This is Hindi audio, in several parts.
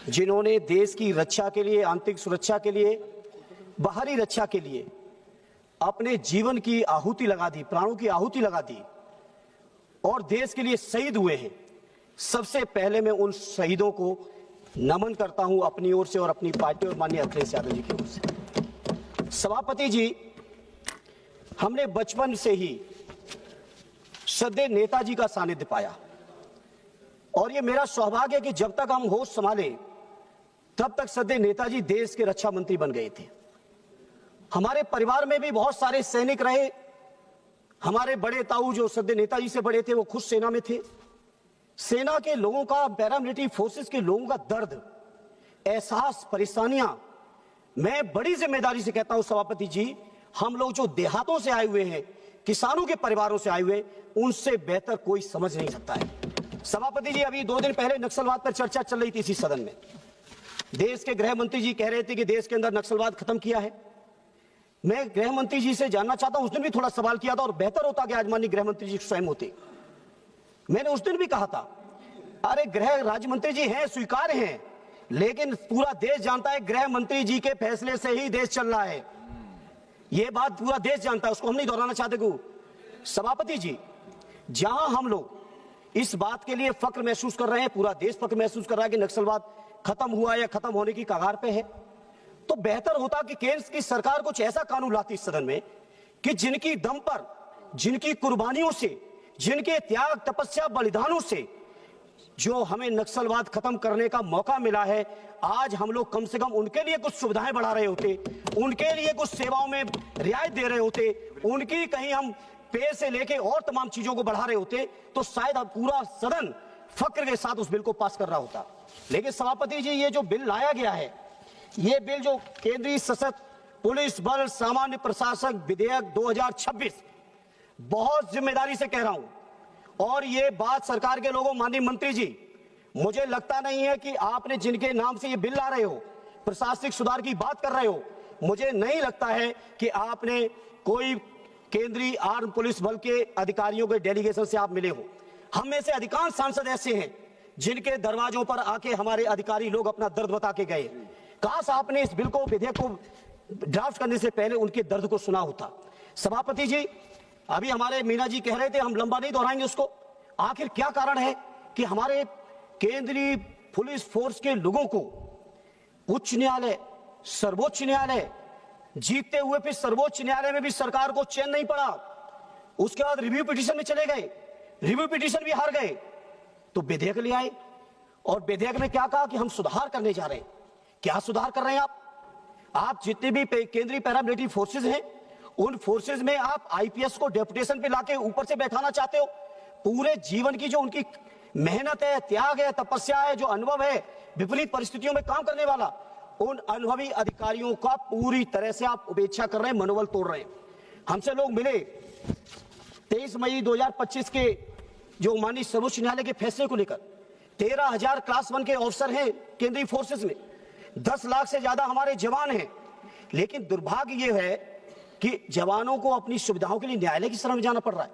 जिन्होंने देश की रक्षा के लिए, आंतरिक सुरक्षा के लिए, बाहरी रक्षा के लिए अपने जीवन की आहुति लगा दी, प्राणों की आहुति लगा दी और देश के लिए शहीद हुए हैं। सबसे पहले मैं उन शहीदों को नमन करता हूं अपनी ओर से और अपनी पार्टी और माननीय अखिलेश यादव जी की ओर से। सभापति जी, हमने बचपन से ही श्रद्धेय नेताजी का सानिध्य पाया और ये मेरा सौभाग्य है कि जब तक हम होश संभाले तब तक श्रद्धेय नेताजी देश के रक्षा मंत्री बन गए थे। हमारे परिवार में भी बहुत सारे सैनिक रहे। हमारे बड़े ताऊ जो श्रद्धेय नेताजी से बड़े थे वो खुद सेना में थे। सेना के लोगों का, पैरामिलिट्री फोर्सेस के लोगों का दर्द, एहसास, परेशानियां, मैं बड़ी जिम्मेदारी से कहता हूं सभापति जी, हम लोग जो देहातों से आए हुए हैं, किसानों के परिवारों से आए हुए, उनसे बेहतर कोई समझ नहीं सकता है। सभापति जी, अभी 2 दिन पहले नक्सलवाद पर चर्चा चल रही थी इसी सदन में। देश के गृह मंत्री जी कह रहे थे कि देश के अंदर नक्सलवाद खत्म किया है। मैं गृह मंत्री जी से जानना चाहता हूं, उस दिन भी थोड़ा सवाल किया था और बेहतर होता कि आज माननीय गृह मंत्री जी स्वयं होते। मैंने उस दिन भी कहा था, अरे गृह राज्य मंत्री जी हैं, स्वीकार हैं, लेकिन पूरा देश जानता है गृह मंत्री जी के फैसले से ही देश चल रहा है। यह बात पूरा देश जानता है, उसको हम नहीं दोहराना चाहते को। सभापति जी, जहां हम लोग इस बात के लिए फक्र महसूस कर रहे हैं, पूरा देश फक्र महसूस कर रहा है कि नक्सलवाद खत्म हुआ या खत्म होने की कगार पे है, तो बेहतर होता कि केंद्र की सरकार कुछ ऐसा कानून लाती इस सदन में कि जिनकी दम पर, जिनकी कुर्बानियों से, जिनके त्याग, तपस्या, बलिदानों से जो हमें नक्सलवाद खत्म करने का मौका मिला है, आज हम लोग कम से कम उनके लिए कुछ सुविधाएं बढ़ा रहे होते, उनके लिए कुछ सेवाओं में रियायत दे रहे होते, उनकी कहीं हम पे से लेके और तमाम चीजों को बढ़ा रहे होते, तो शायद अब पूरा सदन फक्र के साथ उस बिल को पास कर रहा होता। लेकिन सभापति जी, ये जो बिल लाया गया है, ये बिल जो केंद्रीय सशस्त्र पुलिस बल सामान्य प्रशासक विधेयक 2026, बहुत जिम्मेदारी से कह रहा हूं और ये बात सरकार के लोगों, माननीय मंत्री जी, मुझे लगता नहीं है कि आपने जिनके नाम से ये बिल ला रहे हो, प्रशासनिक सुधार की बात कर रहे हो, मुझे नहीं लगता है कि आपने कोई केंद्रीय आर्म पुलिस बल के अधिकारियों के डेलीगेशन से आप मिले हो। हम में से अधिकांश सांसद ऐसे हैं जिनके दरवाजों पर आके हमारे अधिकारी लोग अपना दर्द बता के गए। काश आपने इस बिल को, विधेयक को ड्राफ्ट करने से पहले उनके दर्द को सुना होता। सभापति जी, अभी हमारे मीना जी कह रहे थे, हम लंबा नहीं दोहराएंगे उसको, आखिर क्या कारण है कि हमारे केंद्रीय पुलिस फोर्स के लोगों को उच्च न्यायालय, सर्वोच्च न्यायालय जीतते हुए फिर सर्वोच्च न्यायालय में भी सरकार को चैन नहीं पड़ा, उसके बाद रिव्यू पिटीशन में चले गए, रिव्यू पिटीशन भी हार गए, तो विधेयक ले आए और विधेयक में क्या कहा कि हम सुधार करने जा रहे हैं। क्या सुधार कर रहे हैं आप जितने भी केंद्रीय पैरामिलिट्री फोर्सेज हैं, उन फोर्सेज में आप आईपीएस को डेपुटेशन पे लाके ऊपर से बैठाना चाहते हो। पूरे जीवन की जो उनकी मेहनत है, त्याग है, तपस्या है, जो अनुभव है, विपरीत परिस्थितियों में काम करने वाला, उन अनुभवी अधिकारियों का पूरी तरह से आप उपेक्षा कर रहे हैं, मनोबल तोड़ रहे हैं। हमसे लोग मिले 23 मई 2025 के जो माननीय सर्वोच्च न्यायालय के फैसले को लेकर, 13,000 क्लास 1 के ऑफिसर हैं केंद्रीय फोर्सेज में, 10 लाख से ज्यादा हमारे जवान हैं, लेकिन दुर्भाग्य यह है कि जवानों को अपनी सुविधाओं के लिए न्यायालय की शरण में जाना पड़ रहा है।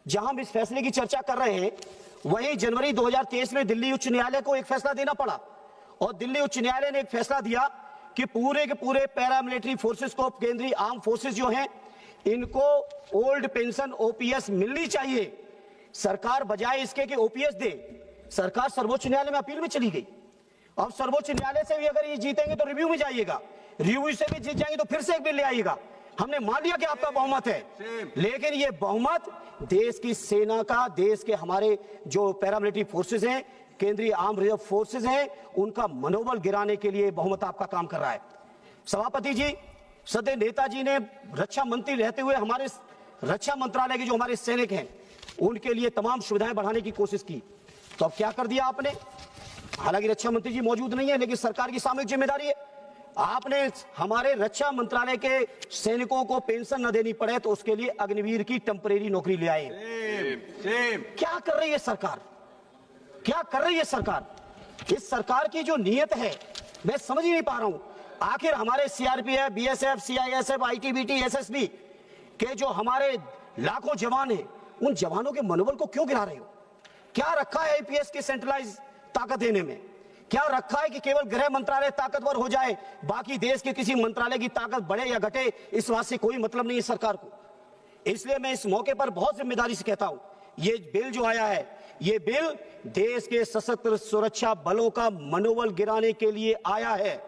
जहां हम इस फैसले की चर्चा कर रहे हैं, वहीं जनवरी 2023 में दिल्ली उच्च न्यायालय को एक फैसला देना पड़ा और दिल्ली उच्च न्यायालय ने एक फैसला दिया कि पूरे के पूरे पैरामिलिट्री फोर्सेस को, केंद्रीय आर्म फोर्सेस जो हैं, इनको ओल्ड पेंशन ओपीएस मिलनी चाहिए। सरकार बजाय इसके कि ओपीएस दे, सरकार सर्वोच्च न्यायालय में अपील में चली गई। अब सर्वोच्च न्यायालय से भी अगर ये जीतेंगे तो रिव्यू में जाइएगा, रिव्यू से भी जीत जाएंगे तो फिर से एक बिल ले आइएगा। हमने मान लिया कि आपका बहुमत है, लेकिन ये बहुमत देश की सेना का, देश के हमारे जो पैरामिलिट्री फोर्सेस हैं, केंद्रीय आर्म रिजर्व फोर्सेस हैं, उनका मनोबल गिराने के लिए बहुमत आपका काम कर रहा है। सभापति जी, श्रद्धेय नेताजी ने रक्षा मंत्री रहते हुए हमारे रक्षा मंत्रालय के जो हमारे सैनिक हैं, उनके लिए तमाम सुविधाएं बढ़ाने की कोशिश की, तो अब क्या कर दिया आपने? हालांकि रक्षा मंत्री जी मौजूद नहीं है, लेकिन सरकार की सामूहिक जिम्मेदारी है। आपने हमारे रक्षा मंत्रालय के सैनिकों को पेंशन न देनी पड़े तो उसके लिए अग्निवीर की टेम्परेरी नौकरी ले आए। क्या कर रही है सरकार? क्या कर रही है सरकार? इस सरकार की जो नीयत है मैं समझ ही नहीं पा रहा हूं। आखिर हमारे CRPF, BSF, CISF, ITBT, SSB के जो हमारे लाखों जवान हैं, उन जवानों के मनोबल को क्यों गिरा रहे हो? क्या रखा है आईपीएस की सेंट्रलाइज ताकत देने में? क्या रखा है कि केवल गृह मंत्रालय ताकतवर हो जाए, बाकी देश के किसी मंत्रालय की ताकत बढ़े या घटे, इस बात से कोई मतलब नहीं है सरकार को। इसलिए मैं इस मौके पर बहुत जिम्मेदारी से कहता हूं, ये बिल जो आया है, ये बिल देश के सशस्त्र सुरक्षा बलों का मनोबल गिराने के लिए आया है।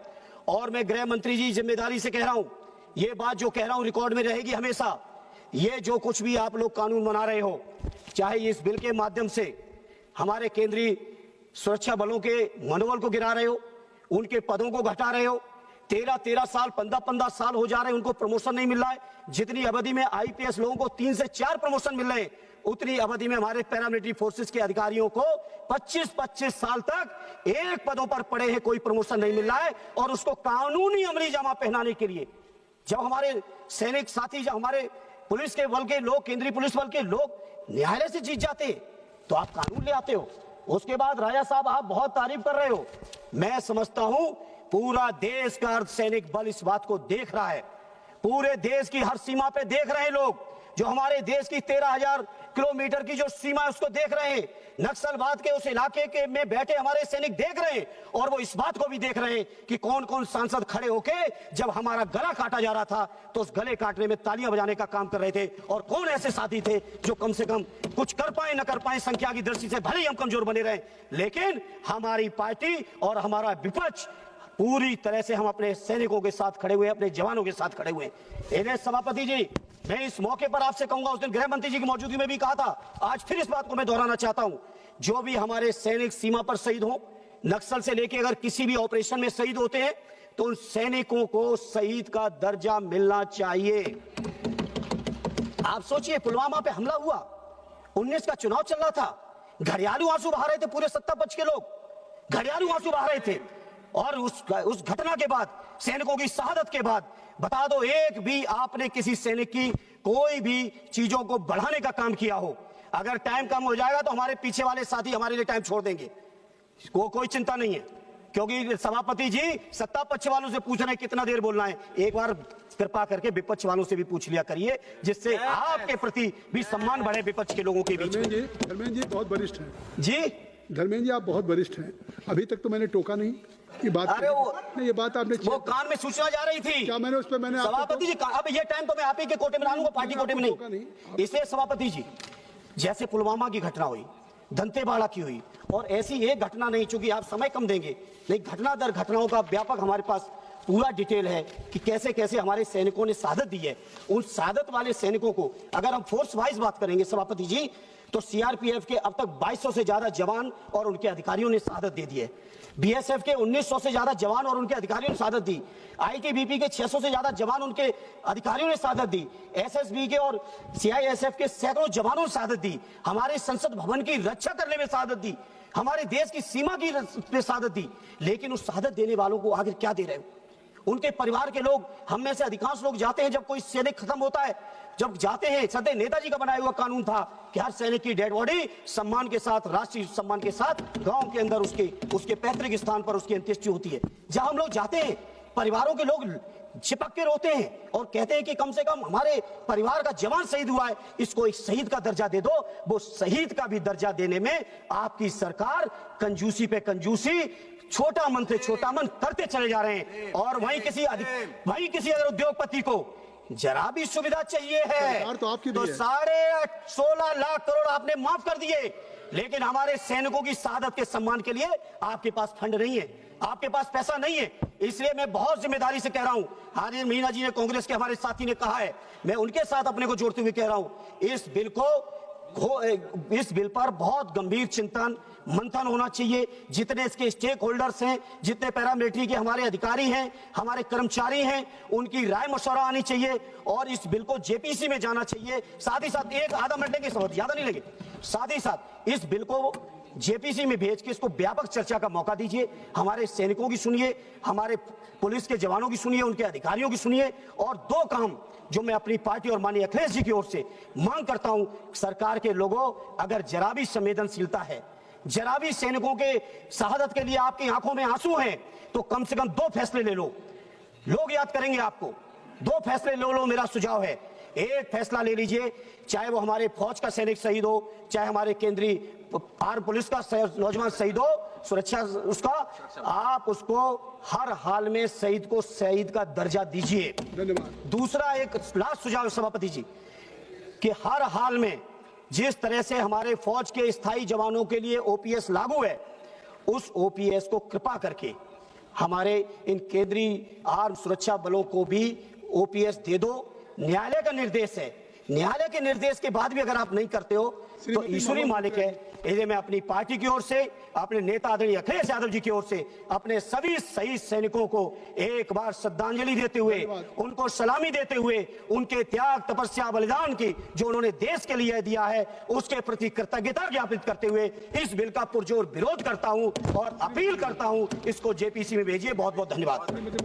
और मैं गृह मंत्री जी जिम्मेदारी से कह रहा हूं, ये बात जो कह रहा हूं रिकॉर्ड में रहेगी हमेशा। ये जो कुछ भी आप लोग कानून बना रहे हो, चाहे इस बिल के माध्यम से हमारे केंद्रीय सुरक्षा बलों के मनोबल को गिरा रहे हो, उनके पदों को घटा रहे हो, 13-13 साल 15-15 साल हो जा रहे हैं, उनको प्रमोशन नहीं मिल रहा है। जितनी अवधि में आईपीएस लोगों को 3 से 4 प्रमोशन मिल रहे हैं, उतनी अवधि में हमारे पैरामिलिट्री फोर्सेस के अधिकारियों को 25-25 साल तक एक पदों पर पड़े हैं, कोई प्रमोशन नहीं मिल रहा है। और उसको कानूनी अमली जामा पहनाने के लिए जब हमारे सैनिक साथी, जब हमारे पुलिस के बल के लोग, केंद्रीय पुलिस बल के लोग न्यायालय से जीत जाते हैं, तो आप कानून ले आते हो। उसके बाद राजा साहब आप बहुत तारीफ कर रहे हो, मैं समझता हूं पूरा देश का अर्धसैनिक बल इस बात को देख रहा है, पूरे देश की हर सीमा पे देख रहे हैं लोग, जो हमारे देश की 13,000 किलोमीटर की जो सीमा है उसको देख रहे हैं। नक्सलवाद के उस इलाके के में बैठे हमारे सैनिक देख रहे हैं, और वो इस बात को भी देख रहे हैं कि कौन कौन सांसद खड़े होके जब हमारा गला काटा जा रहा था तो उस गले काटने में तालियां बजाने का काम कर रहे थे, और कौन ऐसे साथी थे जो कम से कम कुछ कर पाए न कर पाए, संख्या की दृष्टि से भले ही हम कमजोर बने रहे, लेकिन हमारी पार्टी और हमारा विपक्ष पूरी तरह से हम अपने सैनिकों के साथ खड़े हुए, अपने जवानों के साथ खड़े हुए। इन्हें सभापति जी, मैं इस मौके पर आपसे कहूंगा, उस दिन गृह मंत्री जी की मौजूदगी में भी कहा था, आज फिर इस बात को मैं दोहराना चाहता हूं, जो भी हमारे सैनिक सीमा पर शहीद हो, नक्सल से लेकर अगर किसी भी ऑपरेशन में शहीद होते हैं, तो उन सैनिकों को शहीद का दर्जा मिलना चाहिए। आप सोचिए, पुलवामा पे हमला हुआ, 19 का चुनाव चल रहा था, घड़ियालू आंसू बहा रहे थे पूरे सत्ता पक्ष के लोग, घड़ियालू आंसू बहा रहे थे। और उस घटना के बाद, सैनिकों की शहादत के बाद, बता दो एक भी आपने किसी सैनिक की कोई भी चीजों को बढ़ाने का काम किया हो? अगर टाइम कम हो जाएगा तो हमारे पीछे वाले साथी हमारे लिए टाइम छोड़ देंगे, कोई चिंता नहीं है, क्योंकि सभापति जी सत्ता पक्ष वालों से पूछ रहे हैं कितना देर बोलना है। एक बार कृपा करके विपक्ष वालों से भी पूछ लिया करिए, जिससे आपके प्रति भी सम्मान बढ़े विपक्ष के लोगों के बीच। धर्मेंद्र जी बहुत वरिष्ठ हैं जी, धर्मेंद्र जी आप बहुत वरिष्ठ हैं, अभी तक तो मैंने टोका नहीं कि बात, अरे ये बात आपने, वो कान में सूचना जा रही थी, क्या मैंने उस पर मैंने सभापति जी, अब ये टाइम तो मैं आप ही के कोटे में डालूंगा, पार्टी कोटे में नहीं। इसलिए सभापति जी, जैसे पुलवामा की घटना हुई, दंतेवाड़ा की हुई, और ऐसी एक घटना नहीं, चूंकि आप समय कम देंगे, लेकिन घटना दर घटनाओं का व्यापक हमारे पास पूरा डिटेल है कि कैसे कैसे हमारे सैनिकों ने शहादत दी है। उन शहादत वाले सैनिकों को अगर हम फोर्स वाइज बात करेंगे सभापति जी, तो सीआरपीएफ के अब तक 2200 से ज्यादा जवान और उनके अधिकारियों ने शहादत दे दी है। बीएसएफ के 1900 से ज्यादा जवान और उनके अधिकारियों ने शहादत दी। आईटीबीपी के 600 से ज्यादा जवान उनके अधिकारियों ने शहादत दी। एसएसबी के और सीआईएसएफ के सैकड़ों जवानों ने शहादत दी। हमारे संसद भवन की रक्षा करने में शहादत दी, हमारे देश की सीमा की शहादत दी। लेकिन उस शहादत देने वालों को आगे क्या दे रहे हो? उनके परिवार के लोग, हम में से अधिकांश लोग जाते हैं, जब कोई सैनिक खत्म होता है, जब जाते हैं, सदैव नेताजी का बनाया हुआ कानून था कि हर सैनिक की डेड बॉडी सम्मान के साथ, राष्ट्रीय सम्मान के साथ गांव के अंदर उसके पैतृक स्थान पर उसकी अंत्येष्टि होती है। जब हम लोग जाते हैं, परिवारों के लोग चिपक के रोते हैं और कहते हैं कि कम से कम हमारे परिवार का जवान शहीद हुआ है, इसको एक शहीद का दर्जा दे दो। वो शहीद का भी दर्जा देने में आपकी सरकार कंजूसी पे कंजूसी, छोटा मन से छोटा मन करते चले जा रहे हैं। और वहीं किसी अगर उद्योगपति को जरा भी सुविधा चाहिए है तो 16.5 लाख करोड़ आपने माफ कर दिए, लेकिन हमारे सैनिकों की शहादत के सम्मान के लिए आपके पास फंड नहीं है, आपके पास पैसा नहीं है। इसलिए मैं बहुत जिम्मेदारी से कह रहा हूं, हाजिर मीना जी ने, कांग्रेस के हमारे साथी ने कहा है, मैं उनके साथ अपने को जोड़ते हुए कह रहा हूं, इस बिल पर बहुत गंभीर चिंतन मंथन होना चाहिए। जितने इसके स्टेक होल्डर्स हैं, जितने पैरामिलिट्री के हमारे अधिकारी हैं, हमारे कर्मचारी हैं, उनकी राय मशवरा आनी चाहिए और इस बिल को जेपीसी में जाना चाहिए। साथ ही साथ एक आधा मिनट लेंगे, ज्यादा नहीं लेंगे, साथ ही साथ इस बिल को जेपीसी में भेज के इसको व्यापक चर्चा का मौका दीजिए। हमारे सैनिकों की सुनिए, हमारे पुलिस के जवानों की सुनिए, उनके अधिकारियों की सुनिए। और 2 काम जो मैं अपनी पार्टी और माननीय अखिलेश जी की ओर से मांग करता हूं, सरकार के लोगों, अगर जरा भी संवेदनशीलता है, जरा भी सैनिकों के शहादत के लिए आपकी आंखों में आंसू हैं, तो कम से कम 2 फैसले ले लो, लोग याद करेंगे आपको। 2 फैसले ले लो, मेरा सुझाव है। एक फैसला ले लीजिए, चाहे वो हमारे फौज का सैनिक शहीद हो, चाहे हमारे केंद्रीय आर्म पुलिस का नौजवान शहीद हो, सुरक्षा उसका, आप उसको हर हाल में शहीद को शहीद का दर्जा दीजिए। धन्यवाद। दूसरा एक लास्ट सुझाव सभापति जी, कि हर हाल में जिस तरह से हमारे फौज के स्थायी जवानों के लिए ओपीएस लागू है, उस ओपीएस को कृपा करके हमारे इन केंद्रीय आर्म सुरक्षा बलों को भी ओपीएस दे दो। न्यायालय का निर्देश है, न्यायालय के निर्देश के बाद भी अगर आप नहीं करते हो तो ईश्वरी मालिक है। इसलिए मैं अपनी पार्टी की ओर से, अपने नेता आदरणीय अखिलेश यादव जी की ओर से अपने सभी शहीद सैनिकों को एक बार श्रद्धांजलि देते हुए, उनको सलामी देते हुए, उनके त्याग, तपस्या, बलिदान की जो उन्होंने देश के लिए दिया है, उसके प्रति कृतज्ञता ज्ञापित करते हुए इस बिल का पुरजोर विरोध करता हूं और अपील करता हूं, इसको जेपीसी में भेजिए। बहुत बहुत धन्यवाद।